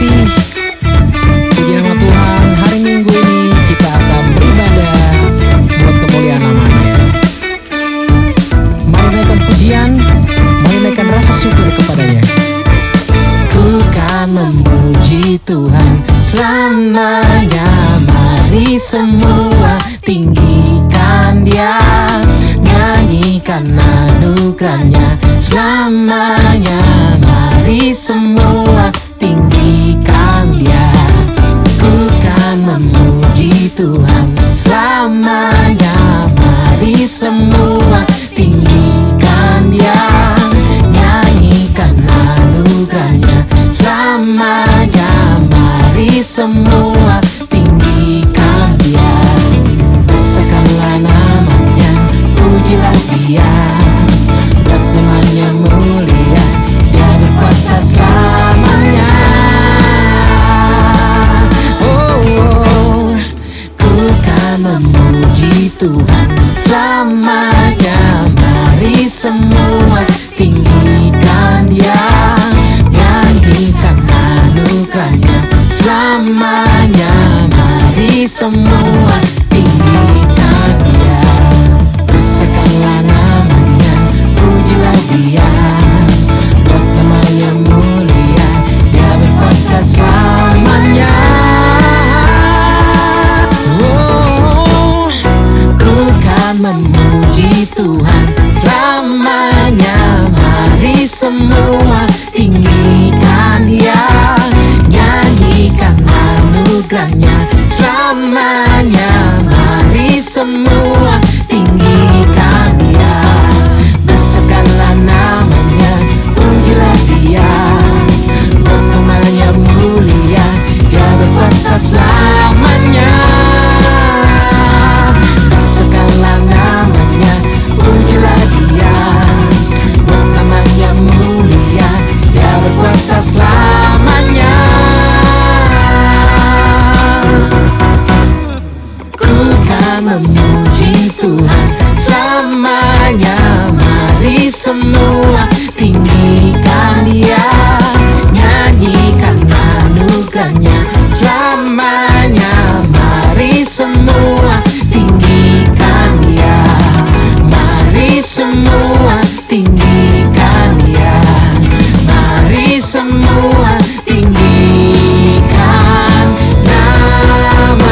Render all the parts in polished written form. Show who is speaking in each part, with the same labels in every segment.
Speaker 1: kasih. Puji nama Tuhan, hari Minggu ini kita akan beribadah buat kemuliaan namanya. Mari naikkan pujian, mari naikkan rasa syukur kepadanya. Ku kan memuji Tuhan selamanya. Mari semua tinggikan Dia, nyanyikan anugerahnya selamanya. Mari semua tinggikan Dia. Ku kan memuji Tuhan selamanya. Mari semua tinggikan Dia, nyanyikan anugerahnya selamanya. Mari semua tinggikan Dia. Besarkanlah namanya, pujilah Dia, buat namanya mulia, Dia berkuasa selamanya. Ku kan memuji Tuhan selamanya. Mari semua tinggikan Dia, nyanyikan anugerahnya selamanya. Mari semua tinggikan Dia. Besarkanlah namanya, pujilah Dia, buat namanya mulia, Dia berkuasa selamanya. Ku kan memuji Tuhan selamanya. Mari semua tinggikan Dia, nyanyikan anugerahnya selamanya. Mari semua tinggikan Dia. Besarkanlah namanya, pujilah Dia, buat namanya mulia, Dia berkuasa selamanya. Besarkanlah namanya, pujilah Dia, buat namanya mulia, Dia berkuasa selamanya. Ku kan memuji Tuhan selamanya. Mari semua tinggikan Dia, nyanyikan anugerahnya selamanya. Mari semua tinggikan Dia. Mari semua tinggikan Dia. Mari semua tinggikan namanya.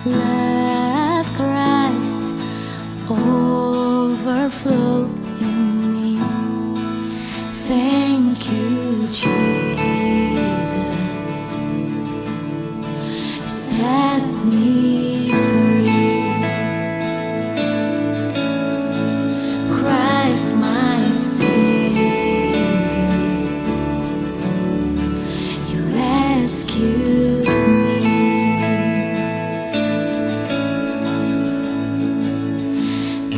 Speaker 2: Love Christ overflow in me. Thank you, Jesus. You set me free. Christ, my Savior, you rescued me.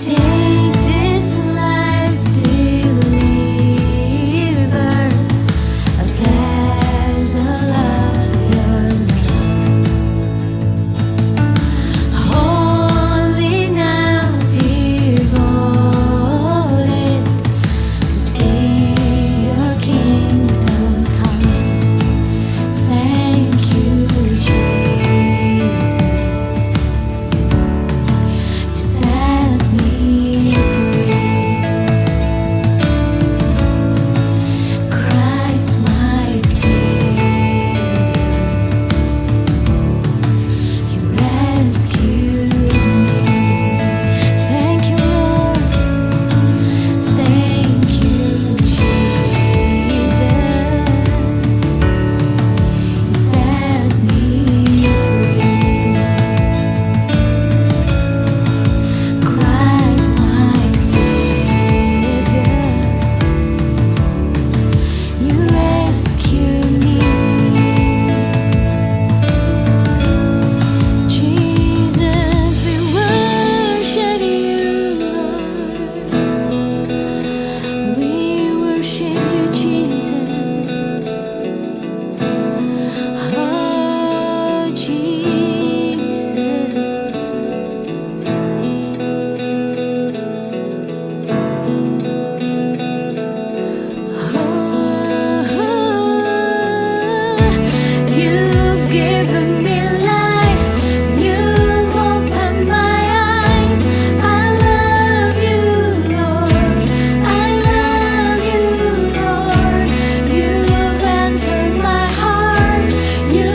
Speaker 2: Take this life deliver a vessel of your love. Only now devoted to see your kingdom come. Thank you, Jesus. You set me free. Christ, my Savior, you rescued me. Thank you, Lord. Thank you, Jesus. You set me free. Christ, my Savior, you rescue me. Jesus, we worship you, Lord. We worship you, Jesus. Oh, Jesus. You've given me life. You've opened my eyes. I love you, Lord. I love you, Lord. You've entered my heart. You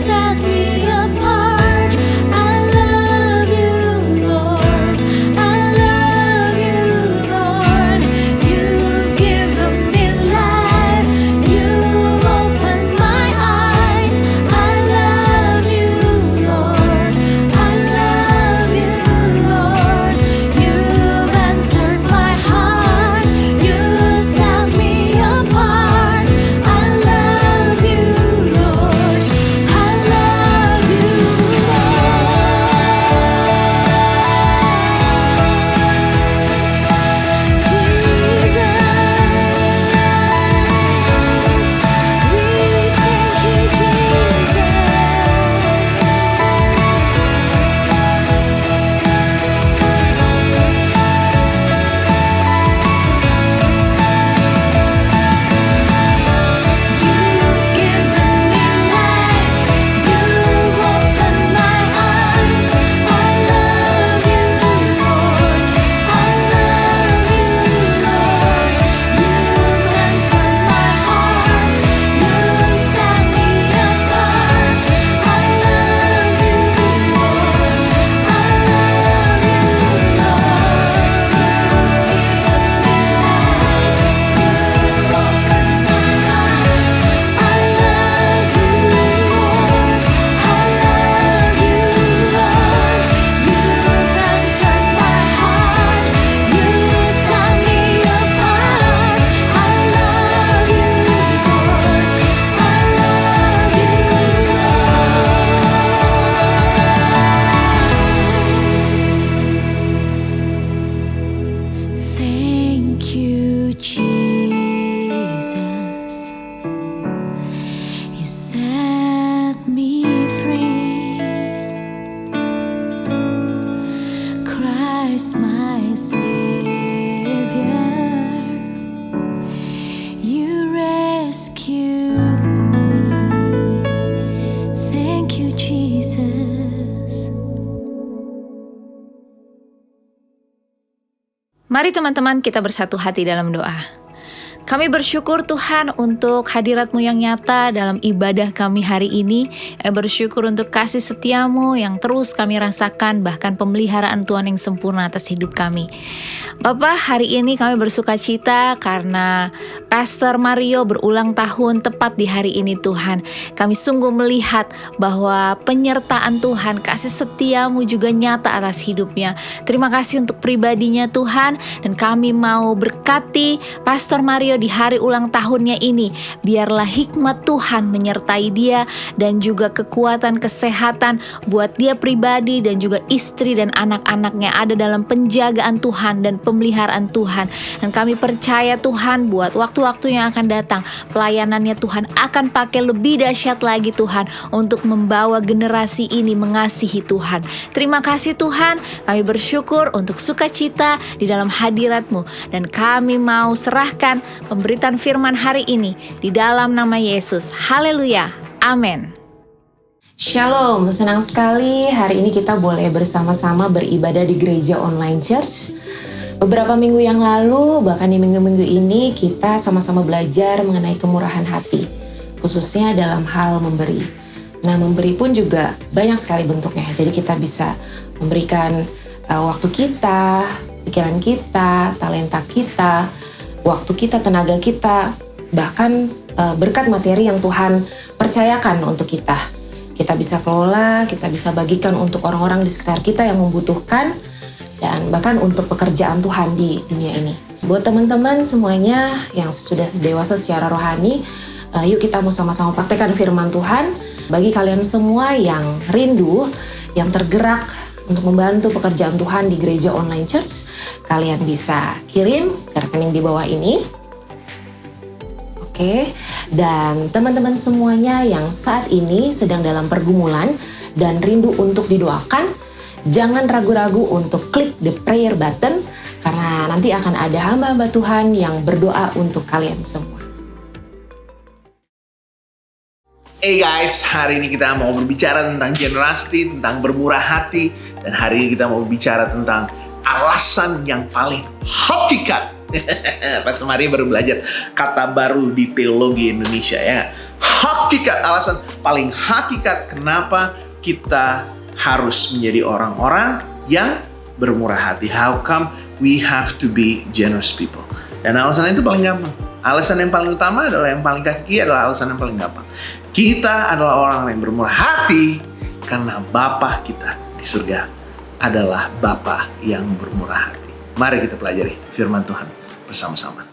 Speaker 2: set me apart. I love you, Lord. I love you, Lord. You've given me life. You've opened my eyes. I love you, Lord. I love you, Lord. You've entered my heart. You set me apart. I love you, Lord. I love you, thank you, Jesus. You set me free. Christ, my Savior, you rescue me. Thank you, Jesus.
Speaker 3: Mari teman-teman kita bersatu hati dalam doa. Kami bersyukur Tuhan untuk hadirat-Mu yang nyata dalam ibadah kami hari ini. Kami bersyukur untuk kasih setia-Mu yang terus kami rasakan, bahkan pemeliharaan Tuhan yang sempurna atas hidup kami. Bapak, hari ini kami bersuka cita karena Pastor Mario berulang tahun tepat di hari ini Tuhan. Kami sungguh melihat bahwa penyertaan Tuhan, kasih setia-Mu juga nyata atas hidupnya. Terima kasih untuk pribadinya Tuhan, dan kami mau berkati Pastor Mario di hari ulang tahunnya ini. Biarlah hikmat Tuhan menyertai dia dan juga kekuatan kesehatan buat dia pribadi dan juga istri dan anak-anaknya ada dalam penjagaan Tuhan dan pemeliharaan Tuhan. Dan kami percaya Tuhan buat waktu-waktu yang akan datang, pelayanannya Tuhan akan pakai lebih dahsyat lagi Tuhan untuk membawa generasi ini mengasihi Tuhan. Terima kasih Tuhan, kami bersyukur untuk sukacita di dalam hadirat-Mu, dan kami mau serahkan pemberitaan firman hari ini di dalam nama Yesus. Haleluya. Amin.
Speaker 4: Shalom, senang sekali hari ini kita boleh bersama-sama beribadah di gereja online church. Beberapa minggu yang lalu, bahkan di minggu-minggu ini, kita sama-sama belajar mengenai kemurahan hati, khususnya dalam hal memberi. Nah, memberi pun juga banyak sekali bentuknya. Jadi kita bisa memberikan waktu kita, pikiran kita, talenta kita, waktu kita, tenaga kita, bahkan berkat materi yang Tuhan percayakan untuk kita. Kita bisa kelola, kita bisa bagikan untuk orang-orang di sekitar kita yang membutuhkan, dan bahkan untuk pekerjaan Tuhan di dunia ini. Buat teman-teman semuanya yang sudah dewasa secara rohani, yuk kita mau sama-sama praktekkan firman Tuhan. Bagi kalian semua yang rindu, yang tergerak untuk membantu pekerjaan Tuhan di gereja online church, kalian bisa kirim ke rekening di bawah ini. Oke, dan teman-teman semuanya yang saat ini sedang dalam pergumulan dan rindu untuk didoakan, jangan ragu-ragu untuk klik the prayer button, karena nanti akan ada hamba-hamba Tuhan yang berdoa untuk kalian semua.
Speaker 5: Hey guys, hari ini kita mau berbicara tentang generosity, tentang bermurah hati. Dan hari ini kita mau bicara tentang alasan yang paling hakikat. Pastor Maria baru belajar kata baru di teologi Indonesia ya. Hakikat, alasan paling hakikat kenapa kita harus menjadi orang-orang yang bermurah hati. How come we have to be generous people? Dan alasan itu paling gampang. Alasan yang paling utama adalah yang paling kaki adalah alasan yang paling gampang. Kita adalah orang yang bermurah hati karena Bapa kita di surga adalah Bapa yang bermurah hati. Mari kita pelajari firman Tuhan bersama-sama.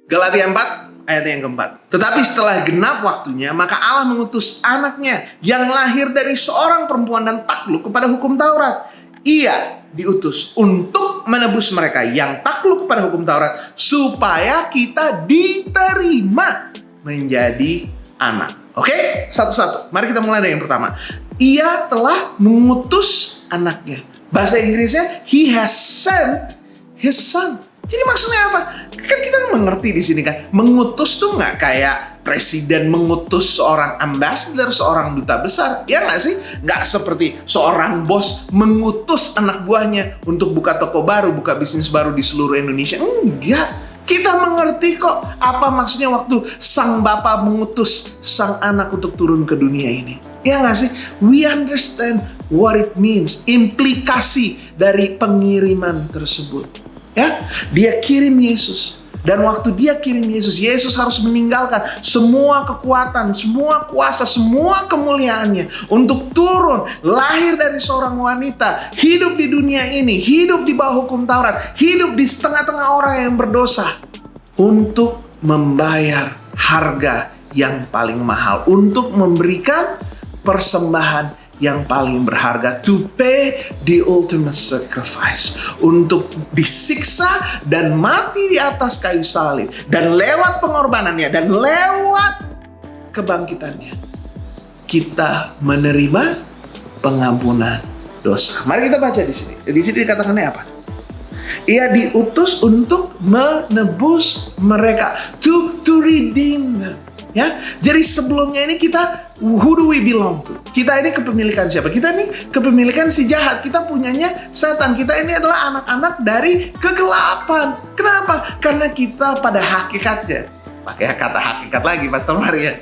Speaker 5: Galatia 4 ayat yang keempat. Tetapi setelah genap waktunya, maka Allah mengutus anaknya yang lahir dari seorang perempuan dan takluk kepada hukum Taurat. Ia diutus untuk menebus mereka yang takluk kepada hukum Taurat, supaya kita diterima menjadi anak. Oke? Satu-satu. Mari kita mulai dari yang pertama. Ia telah mengutus anaknya. Bahasa Inggrisnya, He has sent His son. Jadi maksudnya apa? Kan kita mengerti di sini kan, mengutus tuh nggak kayak presiden mengutus seorang ambassador, seorang duta besar, ya nggak sih? Nggak seperti seorang bos mengutus anak buahnya untuk buka toko baru, buka bisnis baru di seluruh Indonesia. Enggak. Kita mengerti kok apa maksudnya waktu sang bapa mengutus sang anak untuk turun ke dunia ini. Ya nggak sih? We understand what it means, implikasi dari pengiriman tersebut. Ya, dia kirim Yesus. Dan waktu dia kirim Yesus, Yesus harus meninggalkan semua kekuatan, semua kuasa, semua kemuliaannya untuk turun, lahir dari seorang wanita, hidup di dunia ini, hidup di bawah hukum Taurat, hidup di tengah-tengah orang yang berdosa, untuk membayar harga yang paling mahal, untuk memberikan persembahan yang paling berharga, to pay the ultimate sacrifice, untuk disiksa dan mati di atas kayu salib, dan lewat pengorbanannya dan lewat kebangkitannya kita menerima pengampunan dosa. Mari kita baca di sini. Di sini dikatakannya apa? Ia diutus untuk menebus mereka, to redeem them. Ya, jadi sebelumnya ini kita who do we belong to? Kita ini kepemilikan siapa? Kita ini kepemilikan si jahat. Kita punyanya setan. Kita ini adalah anak-anak dari kegelapan. Kenapa? Karena kita pada hakikatnya, pakai kata hakikat lagi Pastor Maria.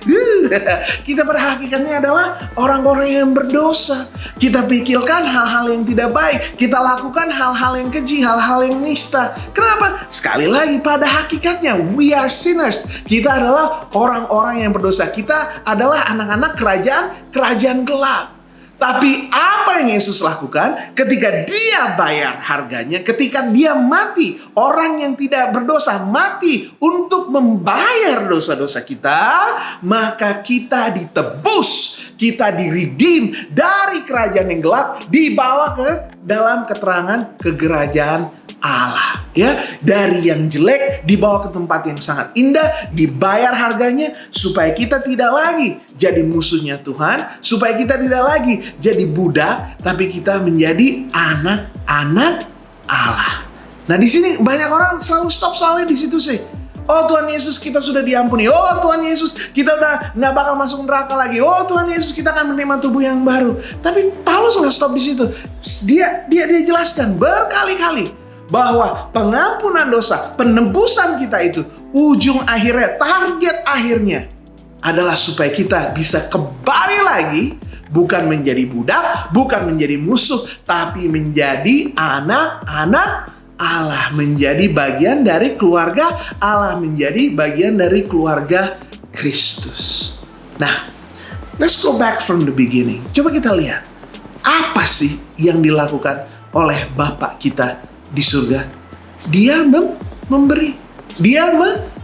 Speaker 5: Kita pada hakikatnya adalah orang-orang yang berdosa. Kita pikirkan hal-hal yang tidak baik. Kita lakukan hal-hal yang keji, hal-hal yang nista. Kenapa? Sekali lagi pada hakikatnya we are sinners. Kita adalah orang-orang yang berdosa. Kita adalah anak-anak kerajaan gelap. Tapi apa yang Yesus lakukan ketika dia bayar harganya, ketika dia mati, orang yang tidak berdosa mati untuk membayar dosa-dosa kita, maka kita ditebus, kita diredeem dari kerajaan yang gelap, dibawa ke dalam keterangan kekerajaan Allah. Ya, dari yang jelek dibawa ke tempat yang sangat indah, dibayar harganya supaya kita tidak lagi jadi musuhnya Tuhan, supaya kita tidak lagi jadi budak, tapi kita menjadi anak-anak Allah. Nah, di sini banyak orang selalu stop soalnya di situ sih. Oh Tuhan Yesus, kita sudah diampuni. Oh Tuhan Yesus, kita udah nggak bakal masuk neraka lagi. Oh Tuhan Yesus, kita akan menerima tubuh yang baru. Tapi Paulus nggak stop di situ. Dia jelaskan berkali-kali bahwa pengampunan dosa, penebusan kita itu, ujung akhirnya, target akhirnya adalah supaya kita bisa kembali lagi, bukan menjadi budak, bukan menjadi musuh, tapi menjadi anak-anak Allah, menjadi bagian dari keluarga Allah, menjadi bagian dari keluarga Kristus. Nah, let's go back from the beginning. Coba kita lihat, apa sih yang dilakukan oleh Bapa kita di surga? Dia memberi, dia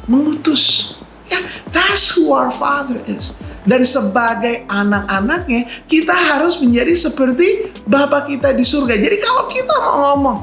Speaker 5: mengutus. Ya, that's who our Father is. Dan sebagai anak-anaknya, kita harus menjadi seperti Bapa kita di surga. Jadi kalau kita mau ngomong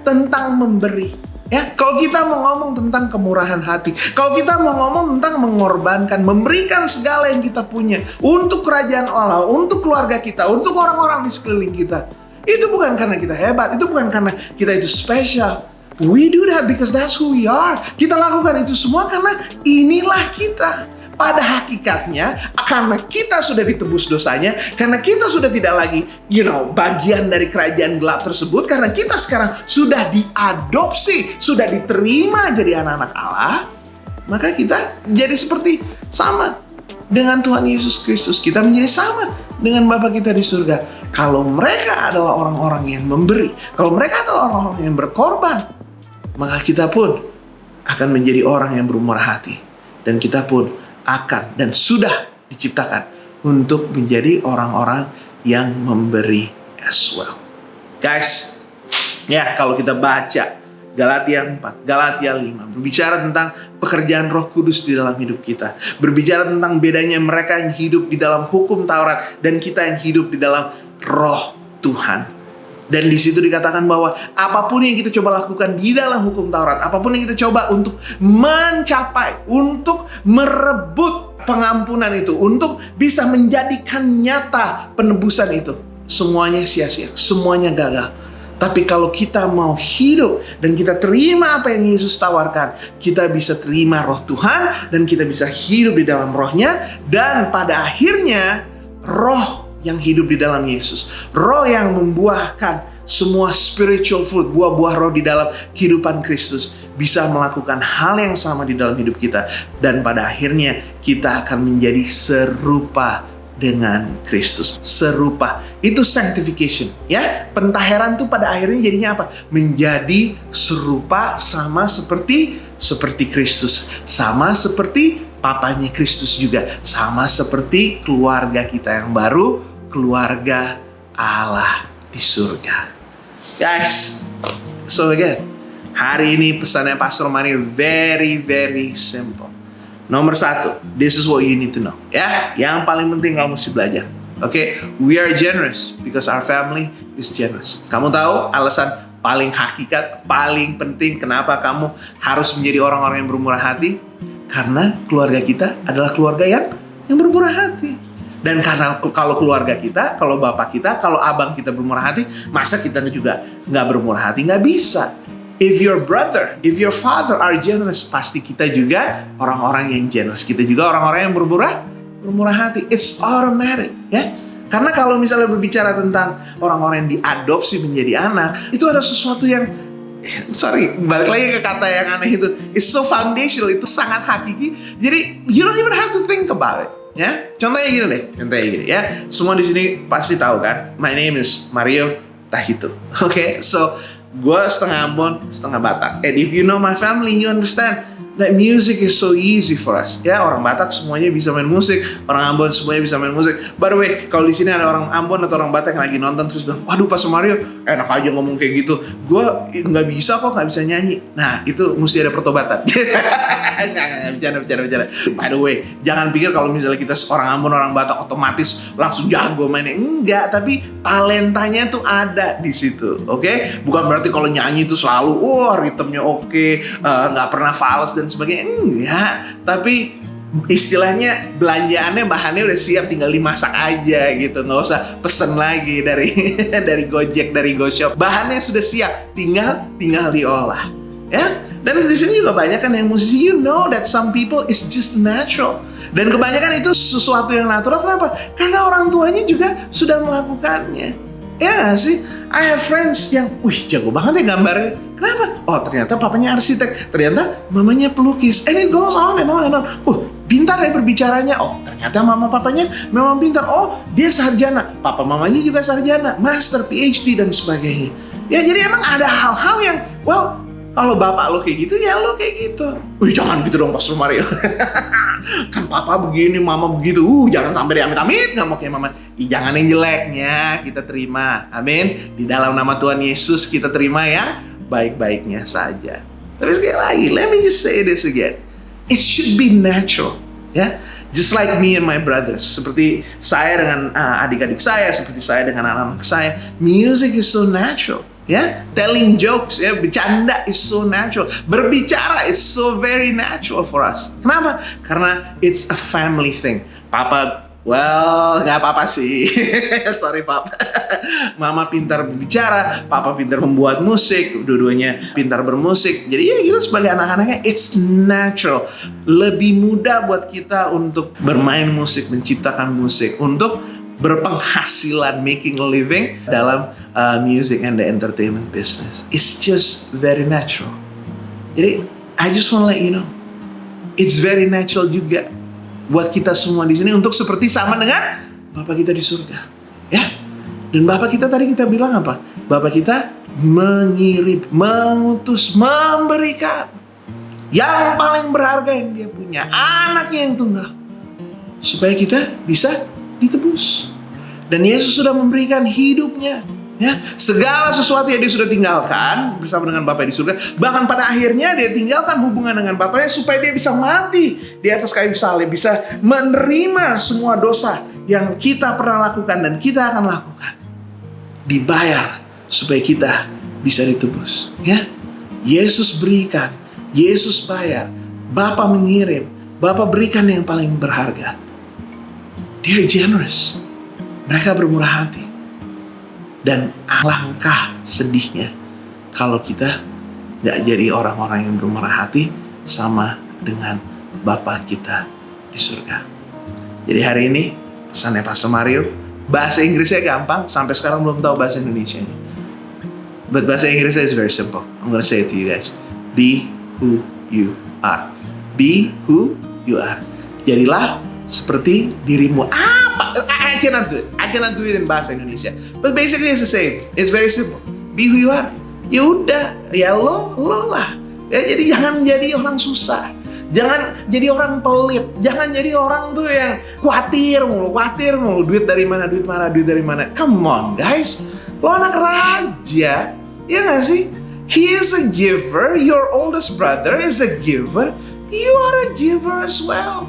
Speaker 5: tentang memberi, ya, kalau kita mau ngomong tentang kemurahan hati, kalau kita mau ngomong tentang mengorbankan, memberikan segala yang kita punya untuk kerajaan Allah, untuk keluarga kita, untuk orang-orang di sekeliling kita, itu bukan karena kita hebat, itu bukan karena kita itu spesial. We do that because that's who we are. Kita lakukan itu semua karena inilah kita. Pada hakikatnya, karena kita sudah ditebus dosanya, karena kita sudah tidak lagi, bagian dari kerajaan gelap tersebut, karena kita sekarang sudah diadopsi, sudah diterima jadi anak-anak Allah, maka kita jadi seperti sama dengan Tuhan Yesus Kristus. Kita menjadi sama dengan Bapa kita di surga. Kalau mereka adalah orang-orang yang memberi, kalau mereka adalah orang-orang yang berkorban, maka kita pun akan menjadi orang yang bermurah hati. Dan kita pun akan dan sudah diciptakan untuk menjadi orang-orang yang memberi as well. Guys, ya kalau kita baca Galatia 4, Galatia 5, berbicara tentang pekerjaan Roh Kudus di dalam hidup kita. Berbicara tentang bedanya mereka yang hidup di dalam hukum Taurat dan kita yang hidup di dalam Roh Tuhan. Dan di situ dikatakan bahwa apapun yang kita coba lakukan di dalam hukum Taurat, apapun yang kita coba untuk mencapai, untuk merebut pengampunan itu, untuk bisa menjadikan nyata penebusan itu, semuanya sia-sia, semuanya gagal. Tapi kalau kita mau hidup dan kita terima apa yang Yesus tawarkan, kita bisa terima Roh Tuhan dan kita bisa hidup di dalam Roh-Nya, dan pada akhirnya Roh yang hidup di dalam Yesus, Roh yang membuahkan semua spiritual fruit, buah-buah roh di dalam kehidupan Kristus, bisa melakukan hal yang sama di dalam hidup kita, dan pada akhirnya kita akan menjadi serupa dengan Kristus. Serupa, itu sanctification, ya. Pentaheran tuh pada akhirnya jadinya apa? Menjadi serupa, sama seperti Kristus, sama seperti papanya Kristus juga, sama seperti keluarga kita yang baru, keluarga Allah di surga. Guys, so again, hari ini pesannya Pastor Mario very simple. Nomor 1, this is what you need to know. Ya, yang paling penting kamu mesti belajar. Okay, we are generous because our family is generous. Kamu tahu alasan paling hakikat, paling penting kenapa kamu harus menjadi orang-orang yang bermurah hati? Karena keluarga kita adalah keluarga yang bermurah hati. Dan karena kalau keluarga kita, kalau bapak kita, kalau abang kita bermurah hati, masa kita juga nggak bermurah hati? Nggak bisa. If your brother, if your father are generous, pasti kita juga orang-orang yang generous. Kita juga orang-orang yang bermurah hati. It's automatic, ya. Karena kalau misalnya berbicara tentang orang-orang yang diadopsi menjadi anak, itu ada sesuatu yang, balik lagi ke kata yang aneh itu, it's so foundational, itu sangat hakiki. Jadi you don't even have to think about it, ya. Contohnya gini ya. Semua di sini pasti tahu kan, my name is Mario Tahito. Oke, so gue setengah Ambon, setengah Batak. And if you know my family, you understand that music is so easy for us. Ya, orang Batak semuanya bisa main musik, orang Ambon semuanya bisa main musik. By the way, kalau di sini ada orang Ambon atau orang Batak yang lagi nonton terus bilang, waduh Pastor Mario, enak aja ngomong kayak gitu. Gue nggak bisa kok, nggak bisa nyanyi. Nah, itu mesti ada pertobatan. Nggak, bercanda. By the way, jangan pikir kalau misalnya kita orang Ambon, orang Batak otomatis langsung jago mainnya. Enggak, tapi talentanya tuh ada di situ. Oke? Bukan berarti kalau nyanyi itu selalu, ritmenya oke, nggak pernah fals dan sebagainya. Enggak, tapi istilahnya belanjaannya, bahannya udah siap, tinggal dimasak aja gitu, nggak usah pesen lagi dari Gojek, dari GoShop. Bahannya sudah siap, tinggal diolah, ya. Dan di sini juga banyak kan yang musisi, you know that some people is just natural. Dan kebanyakan itu sesuatu yang natural. Kenapa? Karena orang tuanya juga sudah melakukannya. Ya gak sih? I have friends yang, jago banget ya gambarnya. Kenapa? Oh, ternyata papanya arsitek, ternyata mamanya pelukis. And it goes on and on and on. Pintar ya berbicaranya. Oh, ternyata mama papanya memang pintar. Oh, dia sarjana. Papa mamanya juga sarjana, master, PhD dan sebagainya. Ya, jadi emang ada hal-hal yang, kalau bapak lo kayak gitu, ya lo kayak gitu. Jangan gitu dong Pastor Mario. Kan papa begini, mama begitu. Jangan sampai diamit-amit, nggak mau kayak mama. Jangan yang jeleknya kita terima. Amin. Di dalam nama Tuhan Yesus kita terima yang baik-baiknya saja. Tapi sekali lagi, let me just say this again. It should be natural, ya. Just like me and my brothers. Seperti saya dengan adik-adik saya, seperti saya dengan anak-anak saya. Music is so natural. Ya, telling jokes, ya, bercanda is so natural. Berbicara is so very natural for us. Kenapa? Karena it's a family thing. Papa, nggak apa-apa sih. Sorry Papa. Mama pintar berbicara, Papa pintar membuat musik, dua-duanya pintar bermusik. Jadi ya kita sebagai anak-anaknya, it's natural. Lebih mudah buat kita untuk bermain musik, menciptakan musik, untuk berpenghasilan, making a living dalam music and the entertainment business. It's just very natural. Jadi, I just want to let you know, it's very natural juga buat kita semua di sini untuk seperti sama dengan Bapak kita di surga, ya. Dan Bapak kita tadi kita bilang apa? Bapak kita mengirim, mengutus, memberikan yang paling berharga yang dia punya, anaknya yang tunggal, supaya kita bisa ditebus. Dan Yesus sudah memberikan hidupnya, ya, segala sesuatu yang dia sudah tinggalkan bersama dengan Bapa di surga. Bahkan pada akhirnya dia tinggalkan hubungan dengan Bapaknya supaya dia bisa mati di atas kayu salib, bisa menerima semua dosa yang kita pernah lakukan dan kita akan lakukan, dibayar supaya kita bisa ditebus, ya. Yesus berikan, Yesus bayar, Bapa mengirim, Bapa berikan yang paling berharga. They're generous. Mereka bermurah hati. Dan alangkah sedihnya kalau kita gak jadi orang-orang yang bermurah hati sama dengan Bapa kita di surga. Jadi hari ini pesannya Pastor Mario, bahasa Inggrisnya gampang, sampai sekarang belum tahu bahasa Indonesianya. But bahasa Inggrisnya is very simple. I'm gonna say it to you guys. Be who you are. Be who you are. Jadilah seperti dirimu. I cannot do it in bahasa Indonesia. But basically it's the same. It's very simple. Be who you are. Ya udah, ya lo lah. Ya, jadi jangan jadi orang susah. Jangan jadi orang pelit. Jangan jadi orang tuh yang khawatir mulu. Duit dari mana? Come on guys. Lo anak raja. Ya gak sih? He is a giver. Your oldest brother is a giver. You are a giver as well.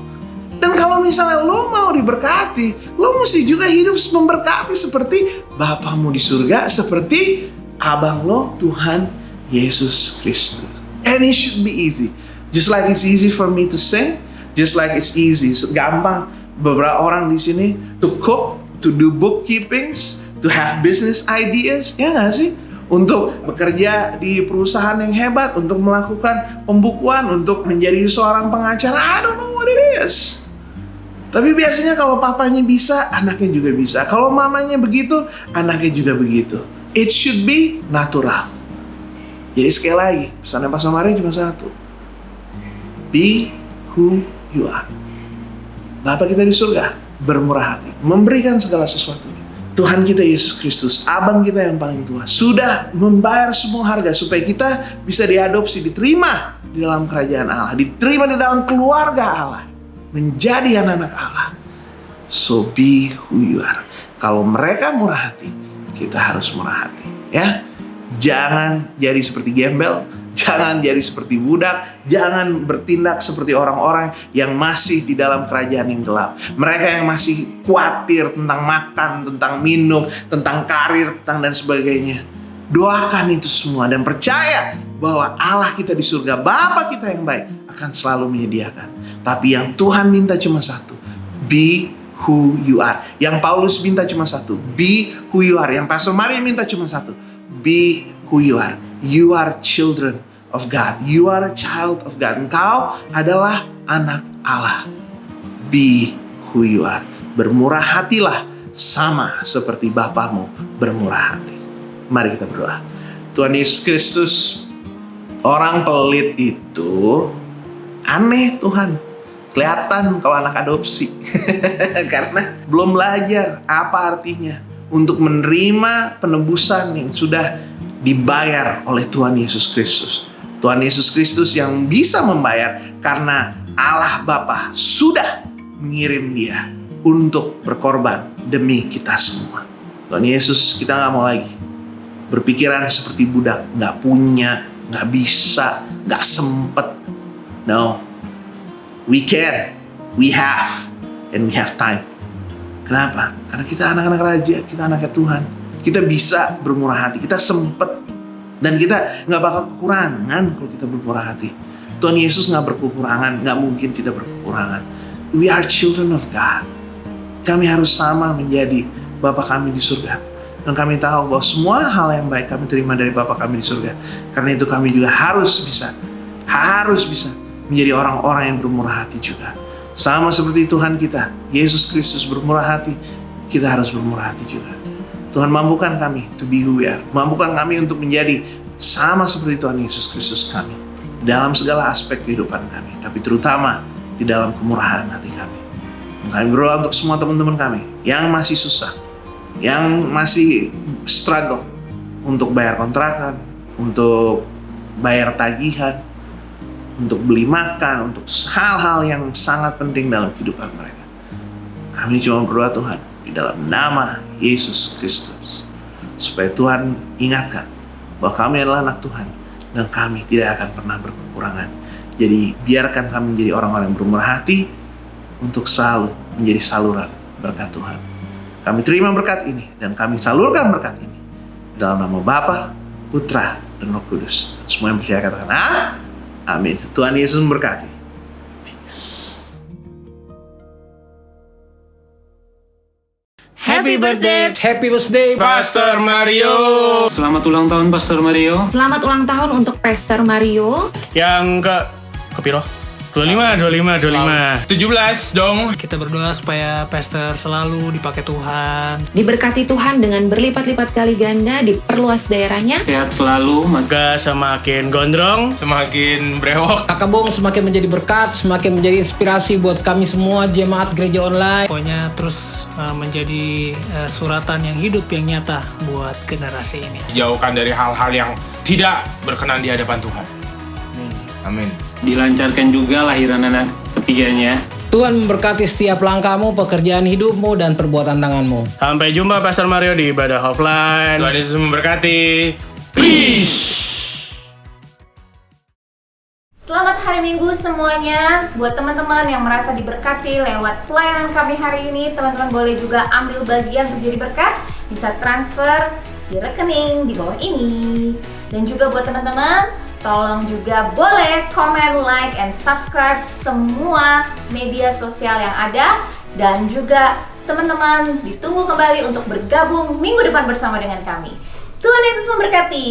Speaker 5: Dan kalau misalnya lo mau diberkati, lo mesti juga hidup memberkati seperti Bapamu di surga, seperti Abang lo, Tuhan Yesus Kristus. And it should be easy. Just like it's easy for me to sing, just like it's easy, gampang beberapa orang di sini to cook, to do bookkeepings, to have business ideas, ya nggak sih? untuk bekerja di perusahaan yang hebat, untuk melakukan pembukuan, untuk menjadi seorang pengacara. I don't know what it is. Tapi biasanya kalau papanya bisa, anaknya juga bisa. Kalau mamanya begitu, anaknya juga begitu. It should be natural. Jadi sekali lagi, pesannya Pastor Mario cuma satu. Be who you are. Bapa kita di surga bermurah hati, memberikan segala sesuatunya. Tuhan kita Yesus Kristus, abang kita yang paling tua, sudah membayar semua harga supaya kita bisa diadopsi, diterima di dalam kerajaan Allah, diterima di dalam keluarga Allah, menjadi anak-anak Allah. So be who you are. Kalau mereka murah hati, kita harus murah hati, ya. Jangan jadi seperti gembel, jangan jadi seperti budak, jangan bertindak seperti orang-orang yang masih di dalam kerajaan yang gelap. Mereka yang masih khawatir tentang makan, tentang minum, tentang karir, tentang dan sebagainya. Doakan itu semua dan percaya bahwa Allah kita di surga, Bapa kita yang baik akan selalu menyediakan. Tapi yang Tuhan minta cuma satu, be who you are. Yang Paulus minta cuma satu, be who you are. Yang Pastor Maria minta cuma satu, be who you are. You are children of God. You are a child of God. Engkau adalah anak Allah. Be who you are. Bermurah hatilah sama seperti Bapamu bermurah hati. Mari kita berdoa. Tuhan Yesus Kristus, orang pelit itu aneh Tuhan. Kelihatan kalau anak adopsi. Karena belum belajar apa artinya untuk menerima penebusan yang sudah dibayar oleh Tuhan Yesus Kristus. Tuhan Yesus Kristus yang bisa membayar karena Allah Bapa sudah mengirim dia untuk berkorban demi kita semua. Tuhan Yesus, kita gak mau lagi berpikiran seperti budak, gak punya, gak bisa, gak sempet. No, we can, we have, and we have time. Kenapa? Karena kita anak-anak raja, kita anaknya Tuhan. Kita bisa bermurah hati, kita sempet. Dan kita gak bakal kekurangan kalau kita bermurah hati. Tuhan Yesus gak berkekurangan, gak mungkin kita berkekurangan. We are children of God. Kami harus sama menjadi Bapa kami di surga. Dan kami tahu bahwa semua hal yang baik kami terima dari Bapa kami di surga. Karena itu kami juga harus bisa menjadi orang-orang yang bermurah hati juga. Sama seperti Tuhan kita, Yesus Kristus bermurah hati, kita harus bermurah hati juga. Tuhan mampukan kami to be who we are. Mampukan kami untuk menjadi sama seperti Tuhan Yesus Kristus kami. Dalam segala aspek kehidupan kami. Tapi terutama di dalam kemurahan hati kami. Kami berdoa untuk semua teman-teman kami yang masih susah, yang masih struggle untuk bayar kontrakan, untuk bayar tagihan, untuk beli makan, untuk hal-hal yang sangat penting dalam kehidupan mereka. Kami cuma berdoa Tuhan di dalam nama Yesus Kristus, supaya Tuhan ingatkan bahwa kami adalah anak Tuhan dan kami tidak akan pernah berkekurangan. Jadi biarkan kami menjadi orang-orang yang bermurah hati untuk selalu menjadi saluran berkat Tuhan. Kami terima berkat ini dan kami salurkan berkat ini dalam nama Bapa, Putra, dan Roh Kudus. Semua yang percaya katakan amin. Tuhan Yesus memberkati. Peace.
Speaker 1: Happy birthday,
Speaker 6: Pastor Mario.
Speaker 7: Selamat ulang tahun Pastor Mario.
Speaker 4: Selamat ulang tahun untuk Pastor Mario.
Speaker 6: Yang ke piro? 25.
Speaker 7: 17 dong.
Speaker 1: Kita berdoa supaya Pastor selalu dipakai Tuhan.
Speaker 4: Diberkati Tuhan dengan berlipat-lipat kali ganda, diperluas daerahnya.
Speaker 7: Sehat selalu.
Speaker 6: Semoga semakin gondrong,
Speaker 7: Semakin brewok.
Speaker 1: Kakak Bong semakin menjadi berkat, semakin menjadi inspirasi buat kami semua jemaat gereja online. Pokoknya terus menjadi suratan yang hidup, yang nyata buat generasi ini.
Speaker 6: jauhkan dari hal-hal yang tidak berkenan di hadapan Tuhan. Amin.
Speaker 7: Dilancarkan juga lahiran anak ketiganya.
Speaker 1: Tuhan memberkati setiap langkahmu, pekerjaan hidupmu, dan perbuatan tanganmu.
Speaker 6: Sampai jumpa Pastor Mario di ibadah offline. Tuhan Yesus memberkati. Peace.
Speaker 3: Selamat hari Minggu semuanya. Buat teman-teman yang merasa diberkati lewat pelayanan kami hari ini, teman-teman boleh juga ambil bagian untuk jadi berkat. Bisa transfer di rekening di bawah ini. Dan juga buat teman-teman, tolong juga boleh komen, like, and subscribe semua media sosial yang ada. Dan juga teman-teman ditunggu kembali untuk bergabung minggu depan bersama dengan kami.
Speaker 8: Tuhan Yesus memberkati.